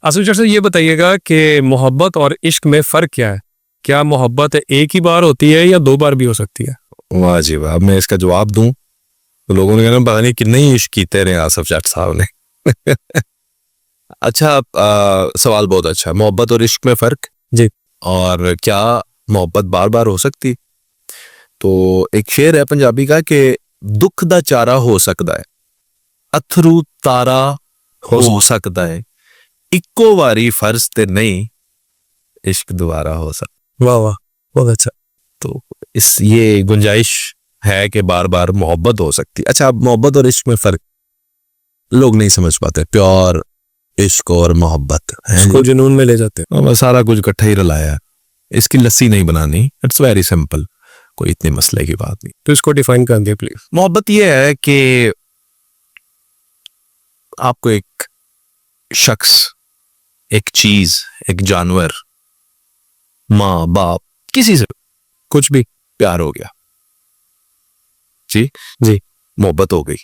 آصف چچا یہ بتائیے گا کہ محبت اور عشق میں فرق کیا ہے؟ کیا محبت ایک ہی بار ہوتی ہے یا 2 بار بھی ہو سکتی ہے؟ واہ جی واہ، اب میں اس کا جواب دوں تو لوگوں نے کہنا پتا نہیں کتنے ہی عشق کیتے رہے آصف جٹ صاحب نے اچھا، سوال بہت اچھا. محبت اور عشق میں فرق جی. اور کیا محبت بار بار ہو سکتی؟ تو ایک شعر ہے پنجابی کا کہ دکھ دا چارہ ہو سکتا ہے، اتھرو تارا ہو سکتا ہے، اکو واری فرض تے نہیں عشق دوبارہ ہو سکتا. واہ واہ، بہت اچھا. تو یہ گنجائش ہے کہ بار بار محبت ہو سکتی. اچھا، اب محبت اور عشق میں فرق لوگ نہیں سمجھ پاتے. پیور عشق اور محبت اس کو جنون میں لے جاتے ہیں. سارا کچھ اکٹھا ہی رلایا ہے. اس کی لسی نہیں بنانی، اٹس ویری سمپل، کوئی اتنے مسئلے کی بات نہیں. تو اس کو ڈیفائن کر دیں پلیز. محبت یہ ہے کہ آپ کو ایک شخص، ایک چیز، ایک جانور، ماں باپ، کسی سے کچھ بھی پیار ہو گیا. جی جی، محبت ہو گئی.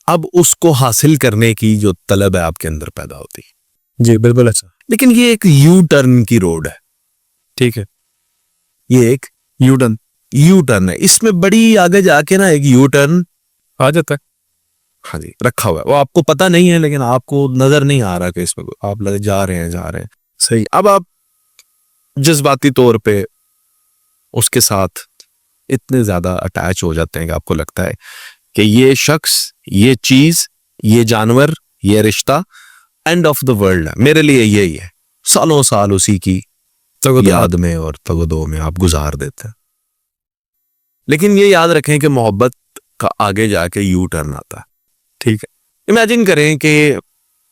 اب اس کو حاصل کرنے کی جو طلب ہے آپ کے اندر پیدا ہوتی. جی بالکل. اچھا، لیکن یہ ایک یو ٹرن کی روڈ ہے. ٹھیک ہے. یہ ایک یو ٹرن ہے. اس میں بڑی آگے جا کے نا ایک یو ٹرن آ جاتا ہے. ہاں جی رکھا ہوا ہے. وہ آپ کو پتہ نہیں ہے لیکن آپ کو نظر نہیں آ رہا کہ اس میں آپ جا رہے ہیں. صحیح. اب آپ جذباتی طور پہ اس کے ساتھ اتنے زیادہ اٹیچ ہو جاتے ہیں کہ آپ کو لگتا ہے کہ یہ شخص، یہ چیز، یہ جانور، یہ رشتہ اینڈ آف دا ورلڈ ہے میرے لیے. یہی ہے. سالوں سال اسی کی یاد میں اور تگدو میں آپ گزار دیتے ہیں. لیکن یہ یاد رکھیں کہ محبت کا آگے جا کے یو ٹرن آتا ہے. ٹھیک ہے. امیجن کریں کہ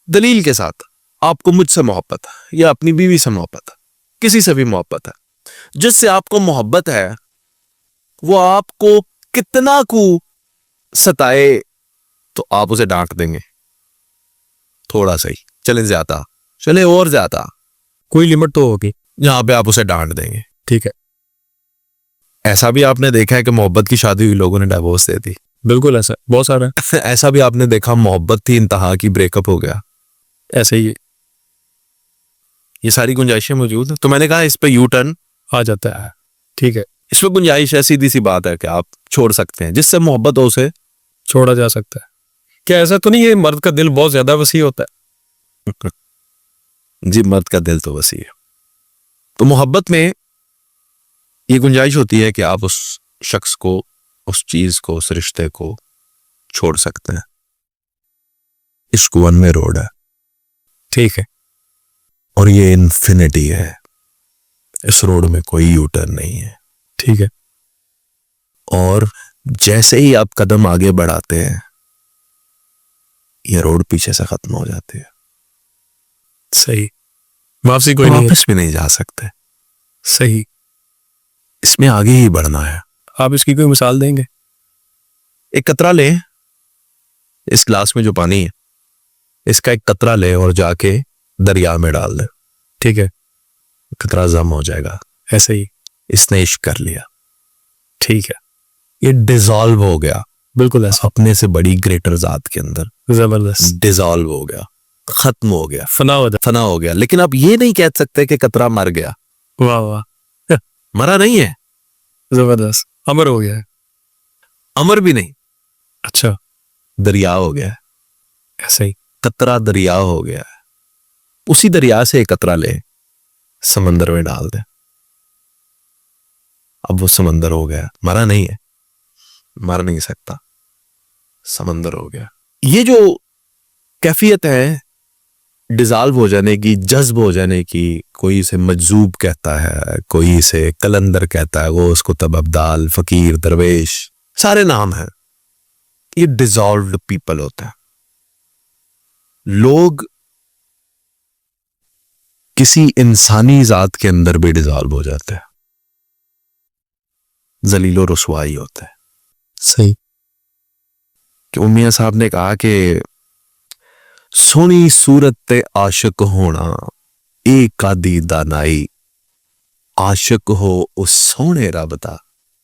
دلیل کے ساتھ آپ کو مجھ سے محبت ہے یا اپنی بیوی سے محبت ہے، کسی سے بھی محبت ہے. جس سے آپ کو محبت ہے وہ آپ کو کتنا کو ستائے تو آپ اسے ڈانٹ دیں گے. تھوڑا سا ہی چلیں، زیادہ چلیں اور زیادہ، کوئی لمٹ تو ہوگی یہاں پہ آپ اسے ڈانٹ دیں گے. ٹھیک ہے. ایسا بھی آپ نے دیکھا ہے کہ محبت کی شادی ہوئی لوگوں نے ڈائیورس دے دی. بالکل ایسا بہت سارا ہے. ایسا بھی آپ نے دیکھا محبت تھی انتہا کی، بریک اپ ہو گیا. ایسے ہی یہ ساری گنجائشیں موجود ہیں. تو میں نے کہا اس پہ یو ٹرن آ جاتا ہے. ٹھیک ہے. اس پہ گنجائش ہے. سیدھی سی بات ہے کہ آپ چھوڑ سکتے ہیں. جس سے محبت ہو اسے چھوڑا جا سکتا ہے. کیا ایسا تو نہیں ہے مرد کا دل بہت زیادہ وسیع ہوتا ہے؟ جی مرد کا دل تو وسیع ہے. تو محبت میں یہ گنجائش ہوتی ہے کہ آپ اس شخص کو، اس چیز کو، اس رشتے کو چھوڑ سکتے ہیں. عشق ون وے روڈ ہے. ٹھیک ہے. اور یہ انفینٹی ہے. اس روڈ میں کوئی یو ٹرن نہیں ہے. ٹھیک ہے. اور جیسے ہی آپ قدم آگے بڑھاتے ہیں یہ روڈ پیچھے سے ختم ہو جاتی ہے. صحیح. واپسی کوئی نہیں ہے. واپس بھی نہیں جا سکتے. صحیح. اس میں آگے ہی بڑھنا ہے. آپ اس کی کوئی مثال دیں گے؟ ایک قطرہ لیں، اس گلاس میں جو پانی ہے اس کا ایک قطرہ لیں اور جا کے دریا میں ڈال دیں. ٹھیک ہے. قطرہ ضم ہو جائے گا. ایسے ہی اس نے عشق کر لیا. ٹھیک ہے. یہ ڈیزالو ہو گیا. بالکل ایسا. اپنے سے بڑی گریٹر ذات کے اندر زبردست. ڈیزالو ہو گیا، ختم ہو گیا، فنا ہو گیا. لیکن آپ یہ نہیں کہہ سکتے کہ قطرہ مر گیا. واہ واہ، مرا نہیں ہے. زبردست. امر ہو گیا ہے. امر بھی نہیں. اچھا. دریا ہو گیا. ایسا ہی. قطرہ دریا ہو گیا. اسی دریا سے ایک قطرہ لے، سمندر میں ڈال دے. اب وہ سمندر ہو گیا. مرا نہیں ہے، مر نہیں سکتا، سمندر ہو گیا. یہ جو کیفیت ہے ڈیزالو ہو جانے کی، جذب ہو جانے کی، کوئی اسے مجذوب کہتا ہے، کوئی اسے کلندر کہتا ہے، وہ اس کو تب ابدال، فقیر، درویش، سارے نام ہیں. یہ ڈیزالوڈ پیپل ہوتا ہے. لوگ کسی انسانی ذات کے اندر بھی ڈیزالو ہو جاتے ہیں. ذلیل و رسوائی ہوتا ہے. صحیح. کہ میاں صاحب نے کہا کہ سونی صورت تے عاشق ہونا ایک قادی دانائی، عاشق ہو اس سونے رب دا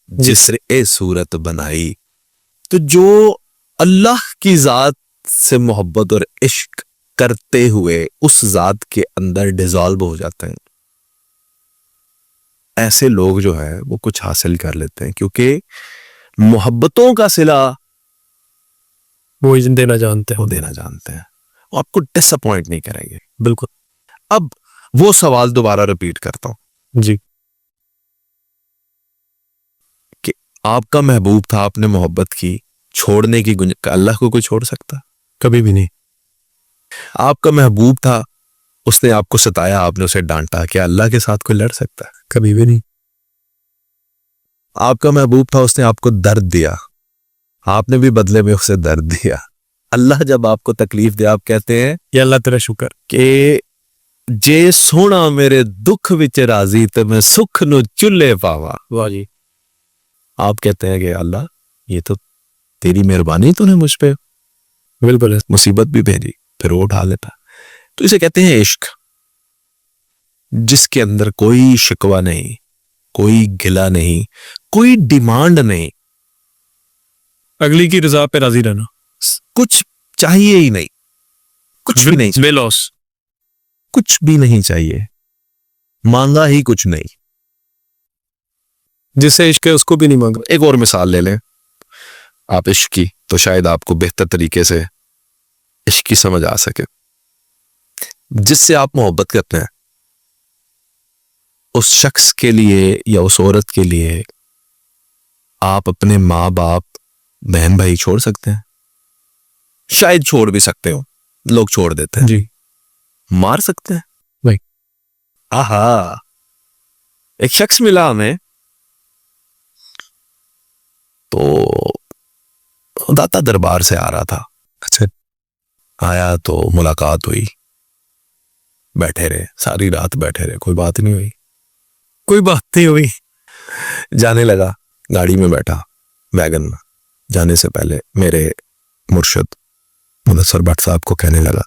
جس نے اے صورت بنائی. تو جو اللہ کی ذات سے محبت اور عشق کرتے ہوئے اس ذات کے اندر ڈیزالو ہو جاتے ہیں. ایسے لوگ جو ہے وہ کچھ حاصل کر لیتے ہیں کیونکہ محبتوں کا صلہ وہ دینا جانتے ہیں. وہ دینا جانتے ہیں. وہ آپ کو ڈس اپوائنٹ نہیں کریں گے. بالکل. اب وہ سوال دوبارہ ریپیٹ کرتا ہوں جی. کہ آپ کا محبوب تھا, آپ نے محبت کی, چھوڑنے کی اللہ کو کوئی چھوڑ سکتا؟ کبھی بھی نہیں. آپ کا محبوب تھا, اس نے آپ کو ستایا, آپ نے اسے ڈانٹا, کیا اللہ کے ساتھ کوئی لڑ سکتا ہے؟ کبھی بھی نہیں. آپ کا محبوب تھا, اس نے آپ کو درد دیا, آپ نے بھی بدلے میں اسے درد دیا. اللہ جب آپ کو تکلیف دے, آپ کہتے ہیں یا اللہ تیرا شکر کہ جے سونا میرے دکھ وچ راضی تے میں سکھ نو چلے پاوا. واہ جی. آپ کہتے ہیں کہ اللہ یہ تو تیری مہربانی, تو نے مجھ پہ بالکل مصیبت بھی بھیجی, پھر وہ اٹھا لیتا. تو اسے کہتے ہیں عشق, جس کے اندر کوئی شکوہ نہیں, کوئی گلہ نہیں, کوئی ڈیمانڈ نہیں, اگلی کی رضا پہ راضی رہنا, کچھ چاہیے ہی نہیں, کچھ بھی نہیں, بے لوس, کچھ بھی نہیں چاہیے, مانگا ہی کچھ نہیں. جس سے عشق ہے اس کو بھی نہیں مانگا. ایک اور مثال لے لیں آپ عشق کی, تو شاید آپ کو بہتر طریقے سے عشق کی سمجھ آ سکے. جس سے آپ محبت کرتے ہیں اس شخص کے لیے یا اس عورت کے لیے آپ اپنے ماں باپ بہن بھائی چھوڑ سکتے ہیں, شاید چھوڑ بھی سکتے ہو, لوگ چھوڑ دیتے ہیں. جی. مار سکتے ہیں بھائی. آہا, ایک شخص ملا ہمیں, تو داتا دربار سے آ رہا تھا. اچھا. آیا تو ملاقات ہوئی, بیٹھے رہے, ساری رات بیٹھے رہے, کوئی بات نہیں ہوئی, کوئی بات نہیں ہوئی. جانے لگا, گاڑی میں بیٹھا, ویگن میں. جانے سے پہلے میرے مرشد مدثر بٹ صاحب کو کہنے لگا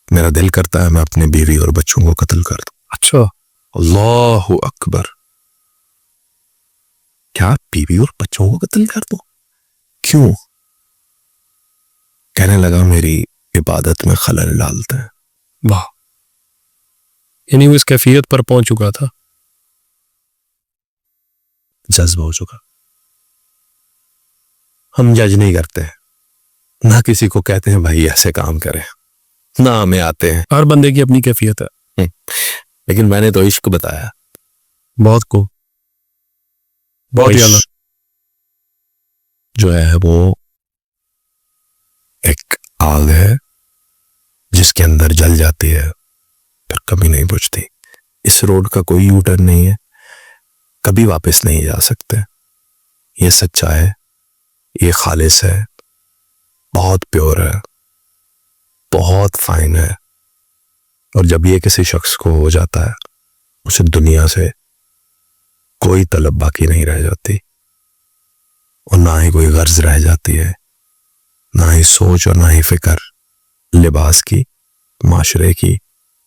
میرا دل کرتا ہے میں اپنے بیوی اور بچوں کو قتل کر دوں. اچھا. اللہ اکبر, کیا بیوی اور بچوں کو قتل کر دوں؟ کیوں؟ کہنے لگا میری عبادت میں خلل ڈالتے ہیں. واہ. یعنی وہ اس کیفیت پر پہنچ چکا تھا, جذب ہو چکا. ہم جج نہیں کرتے, نہ کسی کو کہتے ہیں بھائی ایسے کام کریں, نہ ہمیں آتے ہیں. ہر بندے کی اپنی کیفیت ہے. لیکن میں نے تو عشق بتایا. بہت کو بہت ہی اعلیٰ. جو ہے وہ ایک آگ ہے جس کے اندر جل جاتی ہے پھر کبھی نہیں بجھتی. اس روڈ کا کوئی یو ٹرن نہیں ہے, کبھی واپس نہیں جا سکتے. یہ سچا ہے, یہ خالص ہے, بہت پیور ہے, بہت فائن ہے. اور جب یہ کسی شخص کو ہو جاتا ہے اسے دنیا سے کوئی طلب باقی نہیں رہ جاتی, اور نہ ہی کوئی غرض رہ جاتی ہے, نہ ہی سوچ اور نہ ہی فکر لباس کی, معاشرے کی,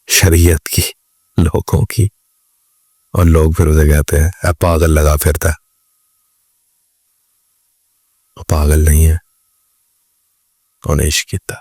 شریعت کی, لوگوں کی. اور لوگ پھر اسے کہتے ہیں اے پاگل لگا پھرتا ہے. پاگل نہیں ہے, اور عشق کیتا.